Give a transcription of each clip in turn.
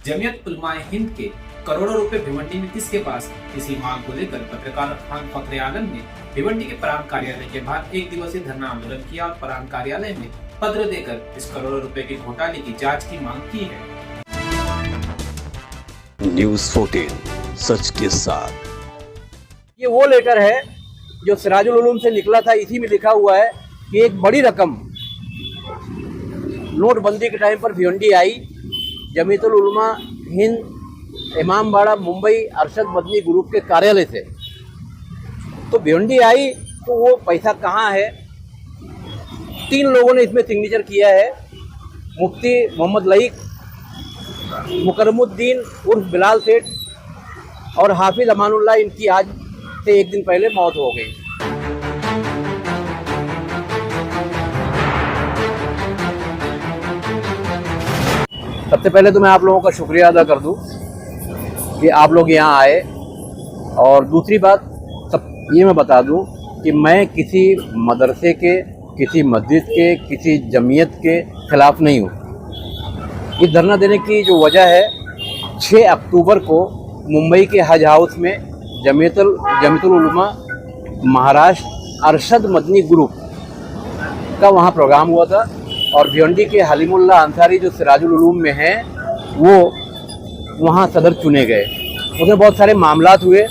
जमीयत उलमा हिंद के करोड़ों रुपए भिवंडी में किसके पास, इसी मांग को लेकर पत्रकार खान फखरे आलम ने भिवंडी के प्रांत कार्यालय के बाहर एक दिवसीय धरना आंदोलन किया और प्रांत कार्यालय में पत्र देकर इस करोड़ों रुपए के घोटाले की जांच की मांग की है। न्यूज़ 14 सच के साथ। ये वो लेटर है जो सिराजुल उलूम से निकला था। इसी में लिखा हुआ है कि एक बड़ी रकम नोटबंदी के टाइम पर भिवंडी आई। जमीयतुल उलमा हिंद इमामबाड़ा मुंबई अरशद मदनी ग्रुप के कार्यालय से तो भिवंडी आई, तो वो पैसा कहाँ है? 3 लोगों ने इसमें सिग्नेचर किया है। मुफ्ती मोहम्मद लईक, मुकरमुद्दीन उर्फ बिलाल सेठ और हाफिज अमानुल्लाह। इनकी आज से 1 दिन पहले मौत हो गई। सबसे पहले तो मैं आप लोगों का शुक्रिया अदा कर दूं कि आप लोग यहाँ आए, और दूसरी बात सब ये मैं बता दूं कि मैं किसी मदरसे के, किसी मस्जिद के, किसी जमीयत के खिलाफ नहीं हूँ। इस धरना देने की जो वजह है, 6 अक्टूबर को मुंबई के हज हाउस में जमीयतुल उलमा महाराष्ट्र अरशद मदनी ग्रुप का वहाँ प्रोग्राम हुआ था, और भिवंडी के हलीमुल्लाह अंसारी जो सिराजुल उलूम में हैं, वो वहाँ सदर चुने गए। उसमें बहुत सारे मामलात हुए।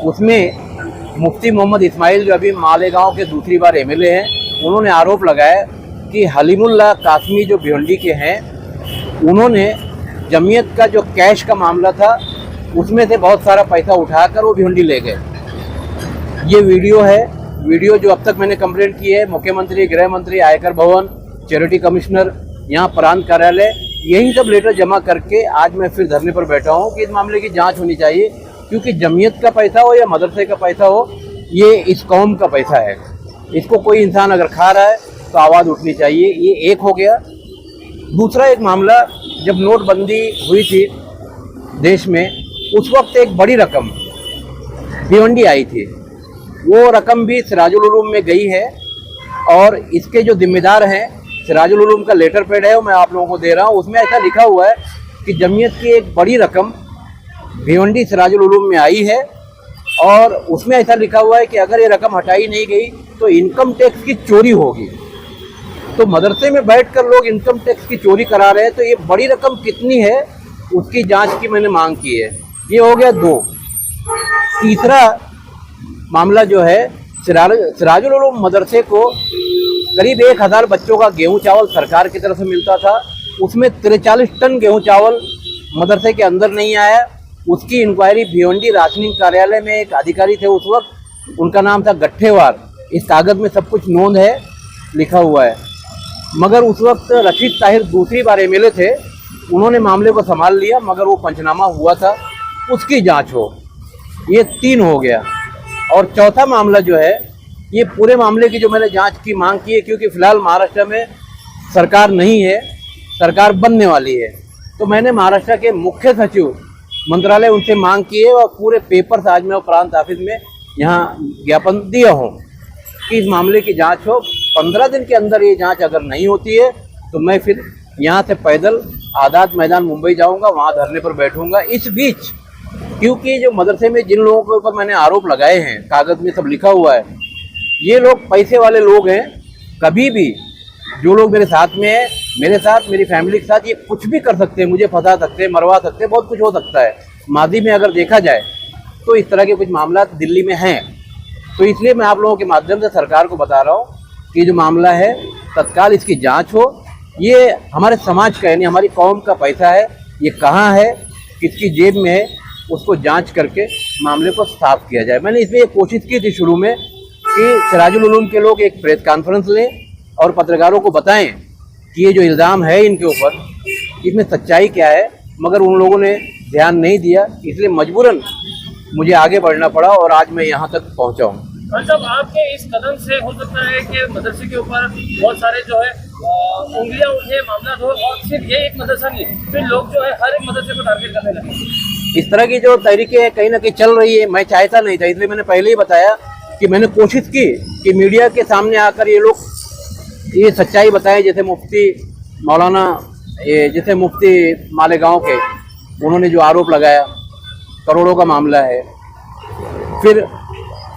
उसमें मुफ्ती मोहम्मद इस्माइल जो अभी मालेगांव के दूसरी बार एमएलए हैं, उन्होंने आरोप लगाया कि हलीमुल्लाह कासमी जो भिवंडी के हैं, उन्होंने जमीयत का जो कैश का मामला था उसमें से बहुत सारा पैसा उठाकर वो भिवंडी ले गए। ये वीडियो जो अब तक मैंने कंप्लेंट की है, मुख्यमंत्री, गृह मंत्री, आयकर भवन, चैरिटी कमिश्नर, यहाँ प्रांत कार्यालय, यही सब लेटर जमा करके आज मैं फिर धरने पर बैठा हूँ कि इस मामले की जांच होनी चाहिए। क्योंकि जमीयत का पैसा हो या मदरसे का पैसा हो, ये इस कौम का पैसा है। इसको कोई इंसान अगर खा रहा है तो आवाज़ उठनी चाहिए। ये एक हो गया। दूसरा एक मामला, जब नोटबंदी हुई थी देश में, उस वक्त एक बड़ी रकम भिवंडी आई थी। वो रकम भी सिराजुल उलूम में गई है, और इसके जो जिम्मेदार हैं, सिराजुल उलूम का लेटर पैड है, वो मैं आप लोगों को दे रहा हूँ। उसमें ऐसा लिखा हुआ है कि जमीयत की एक बड़ी रकम भिवंडी सिराजुल उलूम में आई है, और उसमें ऐसा लिखा हुआ है कि अगर ये रकम हटाई नहीं गई तो इनकम टैक्स की चोरी होगी। तो मदरसे में बैठकर लोग इनकम टैक्स की चोरी करा रहे हैं, तो ये बड़ी रकम कितनी है उसकी जांच की मैंने मांग की है। ये हो गया 2। तीसरा मामला जो है, सिराजुल उलूम मदरसे को करीब 1000 बच्चों का गेहूं चावल सरकार की तरफ से मिलता था। उसमें 43 टन गेहूं चावल मदरसे के अंदर नहीं आया। उसकी इंक्वायरी भिवंडी राशनिंग कार्यालय में एक अधिकारी थे उस वक्त, उनका नाम था गट्ठेवार। इस कागज़ में सब कुछ नोंद है, लिखा हुआ है। मगर उस वक्त रशीद ताहिर दूसरी बार एमएलए थे, उन्होंने मामले को संभाल लिया, मगर वो पंचनामा हुआ था, उसकी जाँच हो। ये 3 हो गया। और चौथा मामला जो है, ये पूरे मामले की जो मैंने जांच की मांग की है, क्योंकि फ़िलहाल महाराष्ट्र में सरकार नहीं है, सरकार बनने वाली है। तो मैंने महाराष्ट्र के मुख्य सचिव मंत्रालय उनसे मांग की है, और पूरे पेपर्स आज मैं प्रांत ऑफिस में यहाँ ज्ञापन दिया हूँ कि इस मामले की जांच हो। 15 दिन के अंदर ये जांच अगर नहीं होती है तो मैं फिर यहाँ से पैदल आज़ाद मैदान मुंबई जाऊँगा, वहाँ धरने पर बैठूँगा। इस बीच क्योंकि जो मदरसे में जिन लोगों के ऊपर मैंने आरोप लगाए हैं, कागज़ में सब लिखा हुआ है, ये लोग पैसे वाले लोग हैं। कभी भी जो लोग मेरे साथ में हैं, मेरे साथ, मेरी फैमिली के साथ, ये कुछ भी कर सकते हैं, मुझे फंसा सकते हैं, मरवा सकते हैं, बहुत कुछ हो सकता है। मादी में अगर देखा जाए तो इस तरह के कुछ मामला दिल्ली में हैं। तो इसलिए मैं आप लोगों के माध्यम से सरकार को बता रहा हूँ कि जो मामला है तत्काल इसकी जाँच हो। ये हमारे समाज का, यानी हमारी कौम का पैसा है। ये कहाँ है, किसकी जेब में है, उसको जाँच करके मामले को साफ किया जाए। मैंने इसमें एक कोशिश की थी शुरू में कि सिराजुल उलूम के लोग एक प्रेस कॉन्फ्रेंस लें और पत्रकारों को बताएं कि ये जो इल्ज़ाम है इनके ऊपर, इसमें सच्चाई क्या है, मगर उन लोगों ने ध्यान नहीं दिया। इसलिए मजबूरन मुझे आगे बढ़ना पड़ा और आज मैं यहाँ तक पहुँचा हूँ। मतलब आपके इस कदम से हो सकता है कि मदरसे के ऊपर बहुत सारे जो है उंगलियां उठे, मामला हो, और सिर्फ ये एक मदरसा नहीं, फिर लोग जो है हर एक मदरसे को टारगेट करने लगे। इस तरह की जो तरीके कहीं ना कहीं चल रही है, मैं चाहता नहीं था। इसलिए मैंने पहले ही बताया कि मैंने कोशिश की कि मीडिया के सामने आकर ये लोग ये सच्चाई बताएं। जैसे मुफ्ती मौलाना, जैसे मुफ्ती मालेगांव के, उन्होंने जो आरोप लगाया, करोड़ों का मामला है। फिर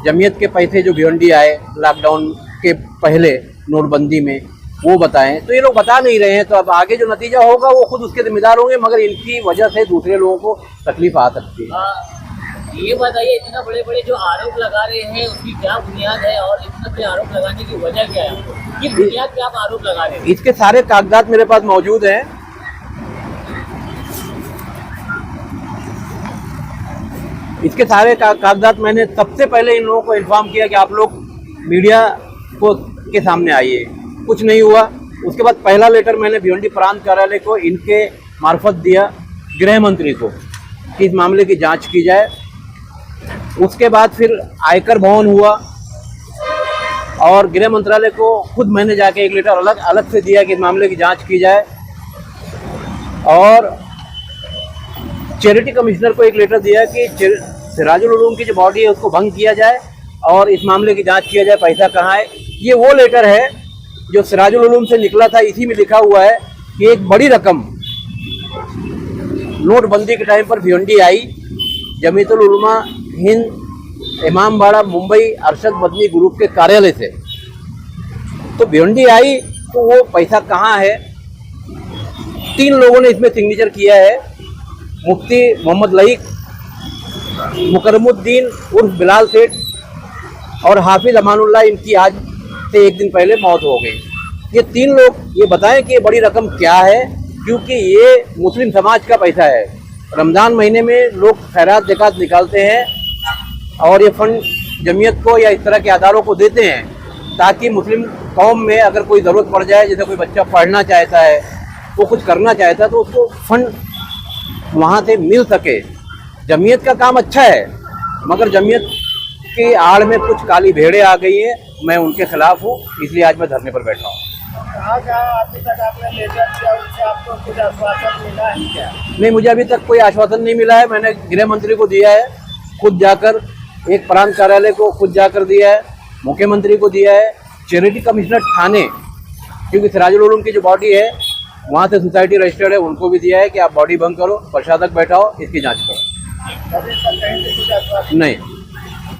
जमीयत के पैसे जो भिवंडी आए लॉकडाउन के पहले नोटबंदी में, वो बताएं। तो ये लोग बता नहीं रहे हैं, तो अब आगे जो नतीजा होगा वो खुद उसके जिम्मेदार होंगे, मगर इनकी वजह से दूसरे लोगों को तकलीफ आ सकती है। ये बताइए, इतना बड़े बड़े जो आरोप लगा रहे हैं उसकी क्या बुनियाद है और इतना बड़े आरोप लगाने की वजह क्या है? ये बुनियाद क्या आप आरोप लगा रहे हैं? इसके सारे कागजात मेरे पास मौजूद हैं। इसके सारे कागजात मैंने सबसे पहले इन लोगों को इन्फॉर्म किया कि आप लोग मीडिया को के सामने आइए। कुछ नहीं हुआ। उसके बाद पहला लेटर मैंने भिवंडी प्रांत कार्यालय को इनके मार्फत दिया गृह मंत्री को कि इस मामले की जांच की जाए। उसके बाद फिर आयकर भवन हुआ और गृह मंत्रालय को खुद मैंने जाके एक लेटर अलग से दिया कि इस मामले की जांच की जाए, और चैरिटी कमिश्नर को एक लेटर दिया कि सिराजुल उलूम की जो बॉडी है उसको भंग किया जाए और इस मामले की जांच किया जाए, पैसा कहाँ है। ये वो लेटर है जो सिराजुल उलूम से निकला था। इसी में लिखा हुआ है कि एक बड़ी रकम नोटबंदी के टाइम पर भिवंडी आई, जमीयतुल उलमा हिंद इमामबाड़ा मुंबई अरशद मदनी ग्रुप के कार्यालय से। तो भिवंडी आई तो वो पैसा कहाँ है। 3 लोगों ने इसमें सिग्नेचर किया है, मुफ्ती मोहम्मद लईक, मुकरमुद्दीन उर्फ बिलाल सेठ और हाफिज अमानुल्लाह। इनकी आज से 1 दिन पहले मौत हो गई। ये 3 लोग ये बताएं कि ये बड़ी रकम क्या है, क्योंकि ये मुस्लिम समाज का पैसा है। रमज़ान महीने में लोग खैरात ज़कात निकालते हैं और ये फंड जमीयत को या इस तरह के अदारों को देते हैं ताकि मुस्लिम कौम में अगर कोई ज़रूरत पड़ जाए, जैसे कोई बच्चा पढ़ना चाहता है, वो कुछ करना चाहता है, तो उसको फंड वहाँ से मिल सके। जमीयत का काम अच्छा है, मगर जमीयत की आड़ में कुछ काली भेड़ें आ गई हैं। मैं उनके खिलाफ हूँ, इसलिए आज मैं धरने पर बैठा हूँ। अभी तक आपने लेटर दिया, उससे आपको कुछ आश्वासन मिला है क्या? नहीं, मुझे अभी तक कोई आश्वासन नहीं मिला है। मैंने गृह मंत्री को दिया है, खुद जाकर एक प्रांत कार्यालय को खुद जाकर दिया है, मुख्यमंत्री को दिया है, चैरिटी कमिश्नर थाने, क्योंकि सिराजुल उलूम की जो बॉडी है वहाँ से सोसाइटी रजिस्टर्ड है, उनको भी दिया है कि आप बॉडी भंग करो, प्रशासक बैठाओ, इसकी जाँच करो। नहीं।